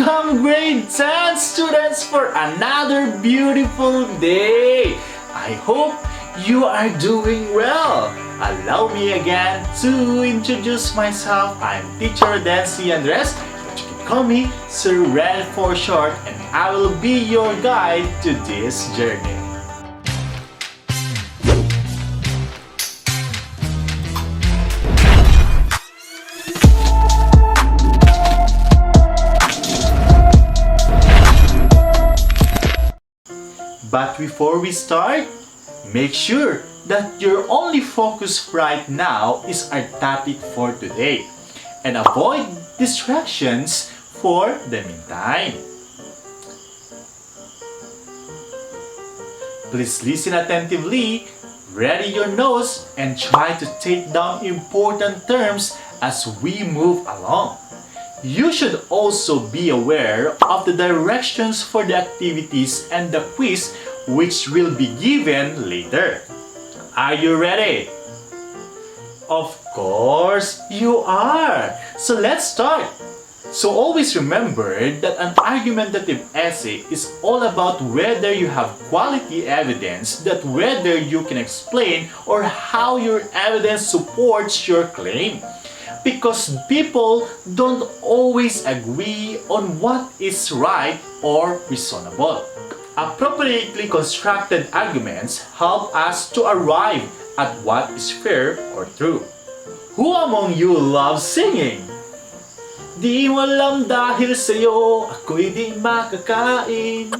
Welcome grade 10 students for another beautiful day. I hope you are doing well. Allow me again to introduce myself. I'm teacher Dancy Andres, but you can call me Sir Red for short, and I will be your guide to this journey. But before we start, make sure that your only focus right now is our topic for today and avoid distractions for the meantime. Please listen attentively, ready your notes, and try to take down important terms as we move along. You should also be aware of the directions for the activities and the quiz which will be given later. Are you ready? Of course you are! So let's start! So always remember that an argumentative essay is all about whether you have quality evidence, that whether you can explain or how your evidence supports your claim. Because people don't always agree on what is right or reasonable. Appropriately constructed arguments help us to arrive at what is fair or true. Who among you loves singing? Di mo alam dahil sa'yo, ako'y di makakain.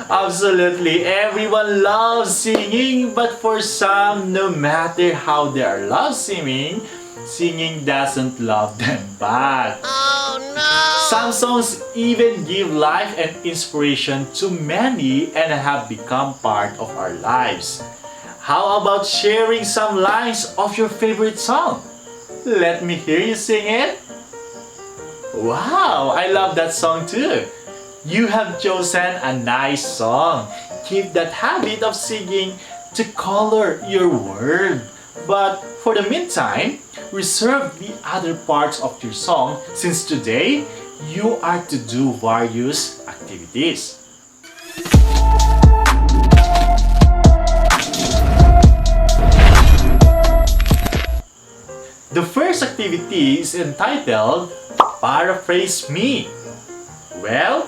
Absolutely, everyone loves singing, but for some, no matter how they are love singing doesn't love them back. Oh no! Some songs even give life and inspiration to many and have become part of our lives. How about sharing some lines of your favorite song? Let me hear you sing it. Wow, I love that song too. You have chosen a nice song. Keep that habit of singing to color your world. But for the meantime, reserve the other parts of your song since today you are to do various activities. The first activity is entitled Paraphrase Me. Well,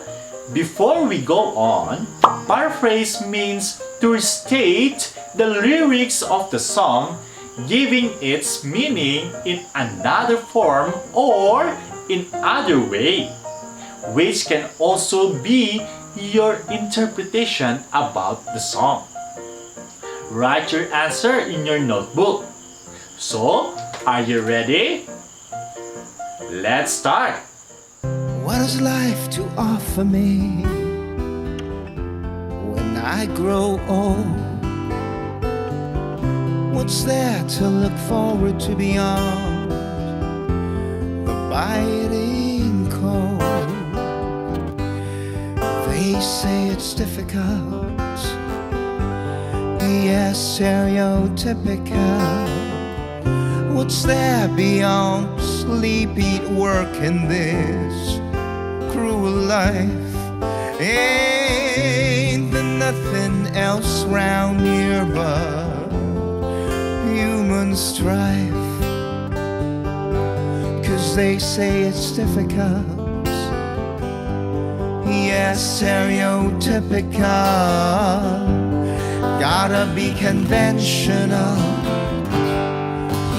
before we go on, paraphrase means to restate the lyrics of the song, giving its meaning in another form or in other way, which can also be your interpretation about the song. Write your answer in your notebook. So, are you ready? Let's start! What has life to offer me when I grow old? What's there to look forward to beyond the biting cold? They say it's difficult, yes, stereotypical. What's there beyond sleep, eat, work in this cruel life? Ain't there nothing else round here but human strife? 'Cause they say it's difficult, yes, stereotypical. Gotta be conventional,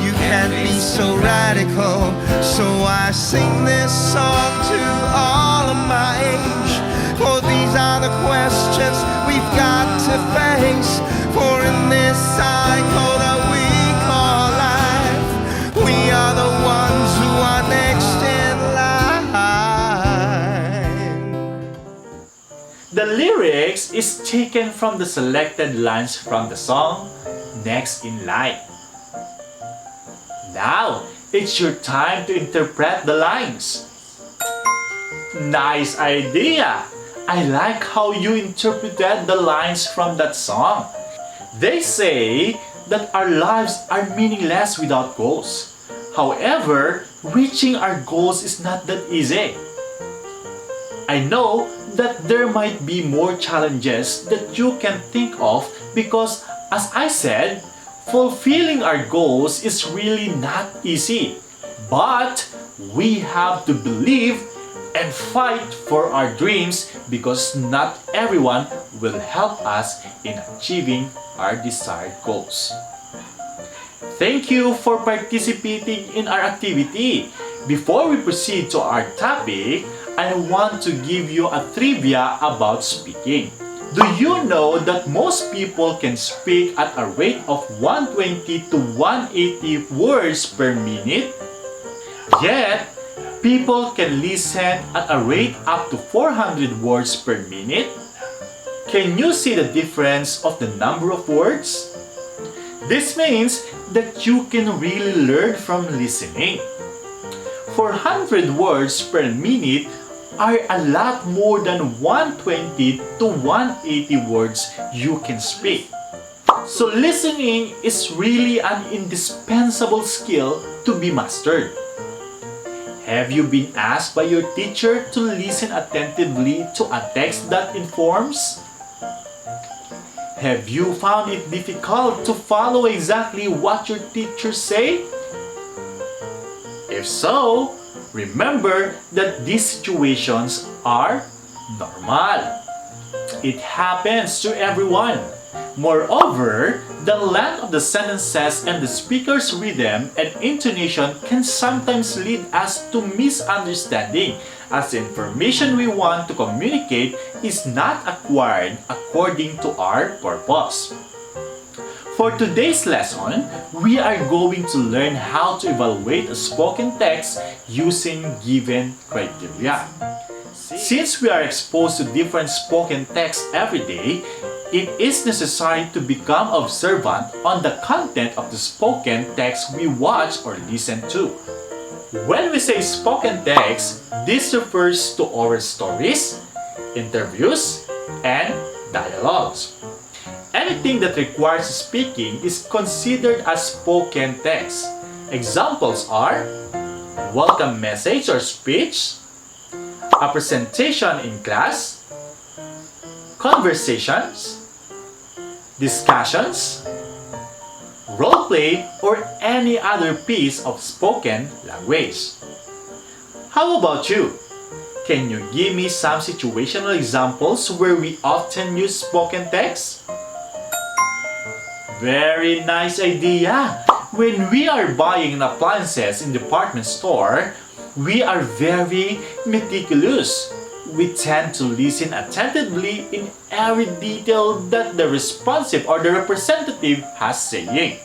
you can't be so radical. So I sing this song to all of my age, for these are the questions we've got to face. For in this cycle that we call life, we are the ones who are next in line. The lyrics is taken from the selected lines from the song Next in Line. Now, it's your time to interpret the lines. Nice idea! I like how you interpreted the lines from that song. They say that our lives are meaningless without goals. However, reaching our goals is not that easy. I know that there might be more challenges that you can think of because, as I said, fulfilling our goals is really not easy. But we have to believe and fight for our dreams because not everyone will help us in achieving our desired goals. Thank you for participating in our activity. Before we proceed to our topic, I want to give you a trivia about speaking. Do you know that most people can speak at a rate of 120 to 180 words per minute? Yet, people can listen at a rate up to 400 words per minute? Can you see the difference of the number of words? This means that you can really learn from listening. 400 words per minute are a lot more than 120 to 180 words you can speak. So listening is really an indispensable skill to be mastered. Have you been asked by your teacher to listen attentively to a text that informs? Have you found it difficult to follow exactly what your teachers say? If so, remember that these situations are normal. It happens to everyone. Moreover, the length of the sentences and the speaker's rhythm and intonation can sometimes lead us to misunderstanding, as the information we want to communicate is not acquired according to our purpose. For today's lesson, we are going to learn how to evaluate a spoken text using given criteria. Since we are exposed to different spoken texts every day, it is necessary to become observant on the content of the spoken text we watch or listen to. When we say spoken text, this refers to oral stories, interviews, and dialogues. Anything that requires speaking is considered as spoken text. Examples are welcome message or speech, a presentation in class, conversations, discussions, roleplay, or any other piece of spoken language. How about you? Can you give me some situational examples where we often use spoken text? Very nice idea! When we are buying appliances in department store, we are very meticulous. We tend to listen attentively in every detail that the responsive or the representative has saying.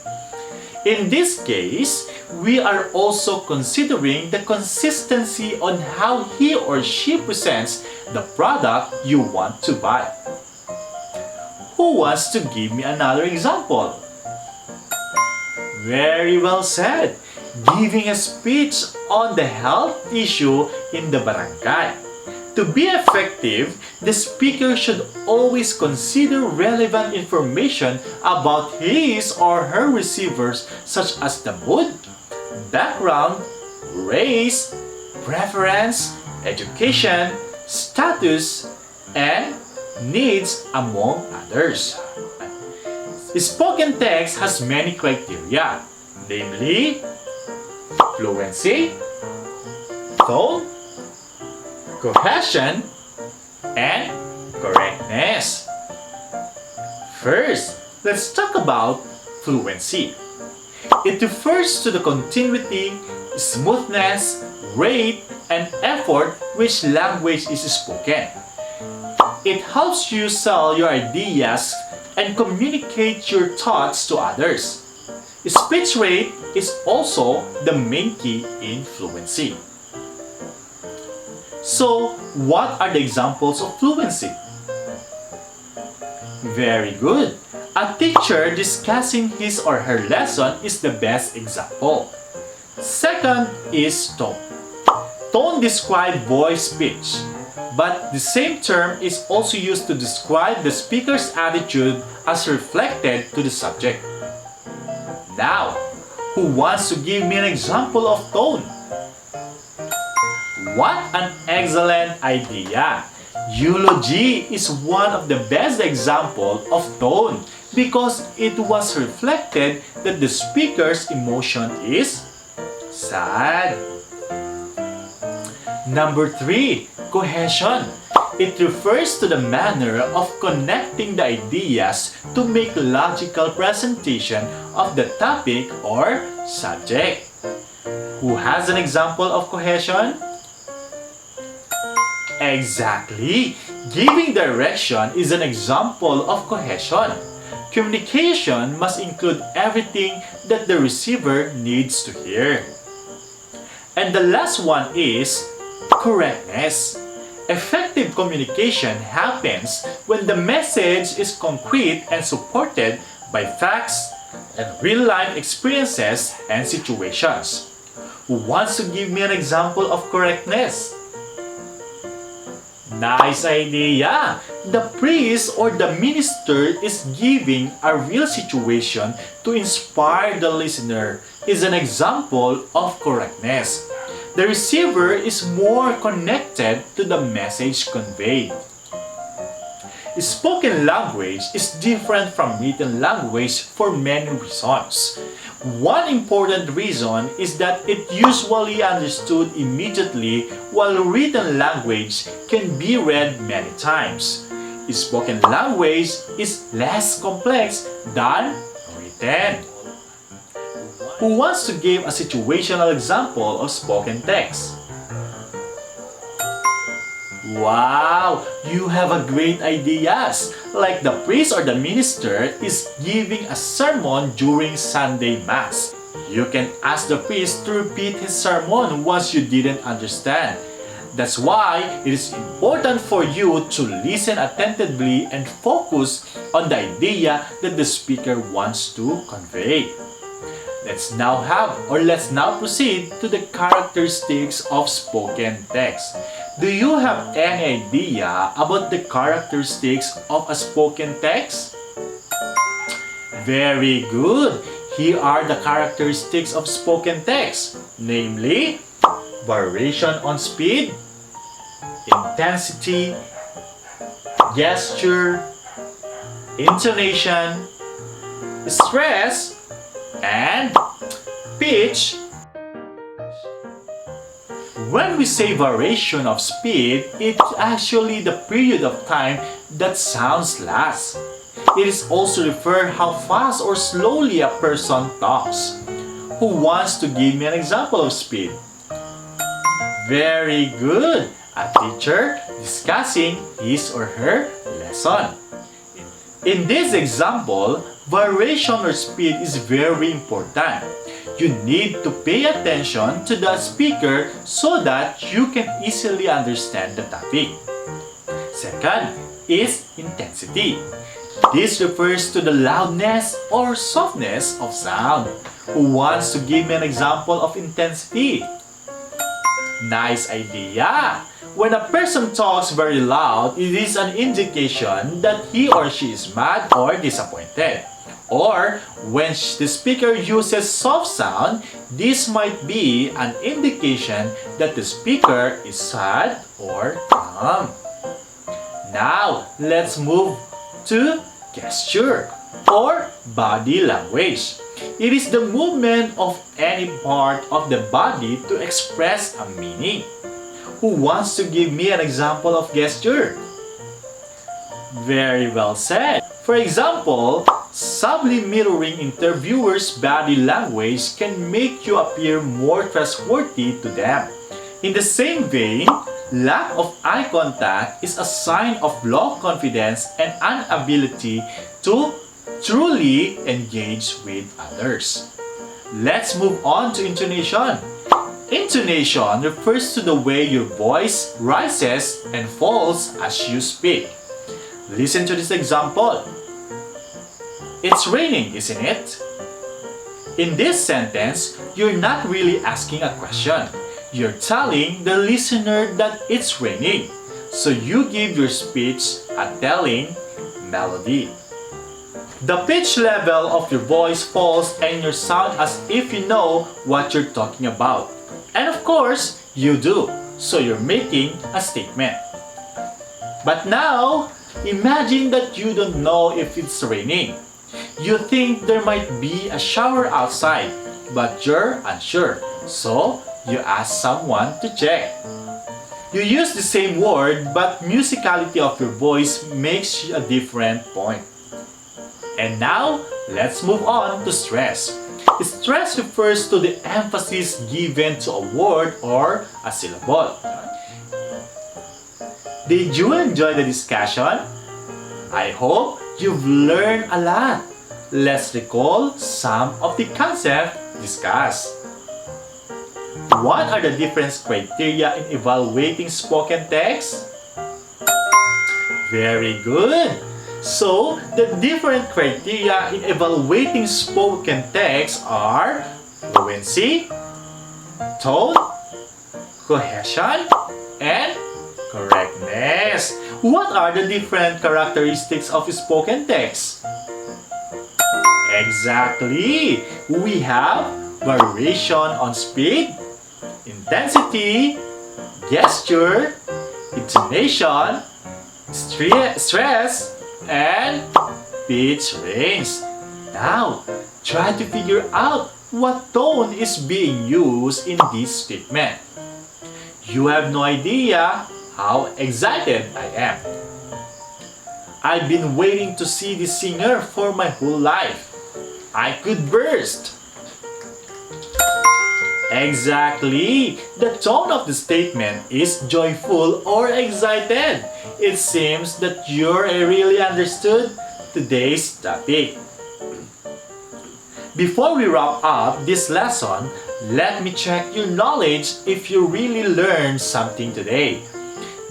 In this case, we are also considering the consistency on how he or she presents the product you want to buy. Who wants to give me another example? Very well said. Giving a speech on the health issue in the barangay. To be effective, the speaker should always consider relevant information about his or her receivers such as the mood, background, race, preference, education, status, and needs among others. Spoken text has many criteria, namely fluency, tone, cohesion, and correctness. First, let's talk about fluency. It refers to the continuity, smoothness, rate, and effort which language is spoken. It helps you sell your ideas and communicate your thoughts to others. Speech rate is also the main key in fluency. So, what are the examples of fluency? Very good. A teacher discussing his or her lesson is the best example. Second is tone. Tone describes voice pitch, but the same term is also used to describe the speaker's attitude as reflected to the subject. Now, who wants to give me an example of tone? What an excellent idea! Eulogy is one of the best examples of tone because it was reflected that the speaker's emotion is sad. Number 3, cohesion. It refers to the manner of connecting the ideas to make logical presentation of the topic or subject. Who has an example of cohesion? Exactly! Giving direction is an example of cohesion. Communication must include everything that the receiver needs to hear. And the last one is correctness. Effective communication happens when the message is concrete and supported by facts and real-life experiences and situations. Who wants to give me an example of correctness? Nice idea! The priest or the minister is giving a real situation to inspire the listener is an example of correctness. The receiver is more connected to the message conveyed. Spoken language is different from written language for many reasons. One important reason is that it usually understood immediately while written language can be read many times. Spoken language is less complex than written. Who wants to give a situational example of spoken text? Wow! You have a great ideas! Like the priest or the minister is giving a sermon during Sunday Mass. You can ask the priest to repeat his sermon once you didn't understand. That's why it is important for you to listen attentively and focus on the idea that the speaker wants to convey. Let's now proceed to the characteristics of spoken text. Do you have any idea about the characteristics of a spoken text? Very good! Here are the characteristics of spoken text, namely, variation on speed, intensity, gesture, intonation, stress, and pitch. When we say variation of speed, it's actually the period of time that sounds lasts. It is also refer how fast or slowly a person talks. Who wants to give me an example of speed? Very good! A teacher discussing his or her lesson. In this example, variation or speed is very important. You need to pay attention to the speaker so that you can easily understand the topic. Second is intensity. This refers to the loudness or softness of sound. Who wants to give me an example of intensity? Nice idea! When a person talks very loud, it is an indication that he or she is mad or disappointed. Or when the speaker uses soft sound, this might be an indication that the speaker is sad or calm. Now, let's move to gesture or body language. It is the movement of any part of the body to express a meaning. Who wants to give me an example of gesture? Very well said. For example, subtly mirroring interviewers' body language can make you appear more trustworthy to them. In the same vein, lack of eye contact is a sign of low confidence and inability to truly engage with others. Let's move on to intonation. Intonation refers to the way your voice rises and falls as you speak. Listen to this example. It's raining, isn't it? In this sentence, you're not really asking a question. You're telling the listener that it's raining. So you give your speech a telling melody. The pitch level of your voice falls and you sound as if you know what you're talking about. And of course, you do. so you're making a statement. But now, imagine that you don't know if it's raining. You think there might be a shower outside, but you're unsure, so you ask someone to check. You use the same word, but musicality of your voice makes a different point. And now, let's move on to stress. Stress refers to the emphasis given to a word or a syllable. Did you enjoy the discussion? I hope you've learned a lot. Let's recall some of the concepts discussed. What are the different criteria in evaluating spoken text? Very good! So, the different criteria in evaluating spoken text are fluency, tone, cohesion, and correctness. What are the different characteristics of spoken text? Exactly! We have variation on speed, intensity, gesture, intonation, stress, and pitch range. Now, try to figure out what tone is being used in this statement. You have no idea how excited I am. I've been waiting to see the singer for my whole life. I could burst. Exactly! The tone of the statement is joyful or excited. It seems that you really understood today's topic. Before we wrap up this lesson, let me check your knowledge if you really learned something today.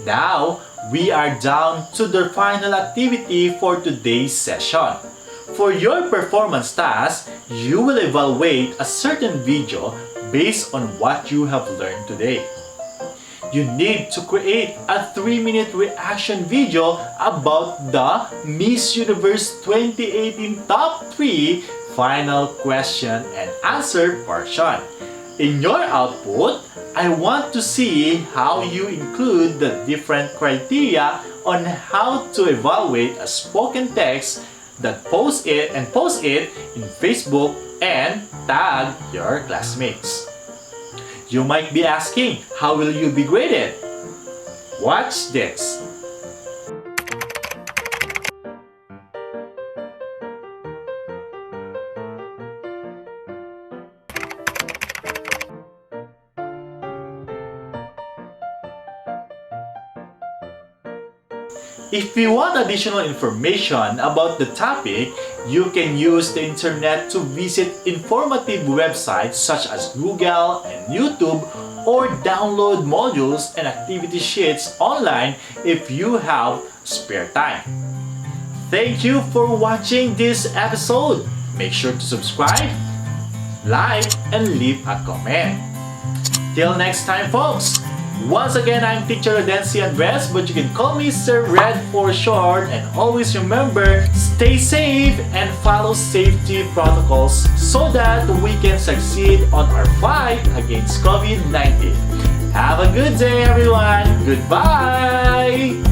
Now, we are down to the final activity for today's session. For your performance task, you will evaluate a certain video based on what you have learned today. You need to create a 3-minute reaction video about the Miss Universe 2018 Top 3 final question and answer portion. In your output, I want to see how you include the different criteria on how to evaluate a spoken text that post it in Facebook and tag your classmates. You might be asking, how will you be graded? Watch this. If you want additional information about the topic, you can use the internet to visit informative websites such as Google and YouTube, or download modules and activity sheets online if you have spare time. Thank you for watching this episode. Make sure to subscribe, like, and leave a comment. Till next time, folks! Once again, I'm Teacher Rodensi Andres, but you can call me Sir Red for short. And always remember, stay safe and follow safety protocols so that we can succeed on our fight against COVID-19. Have a good day, everyone. Goodbye!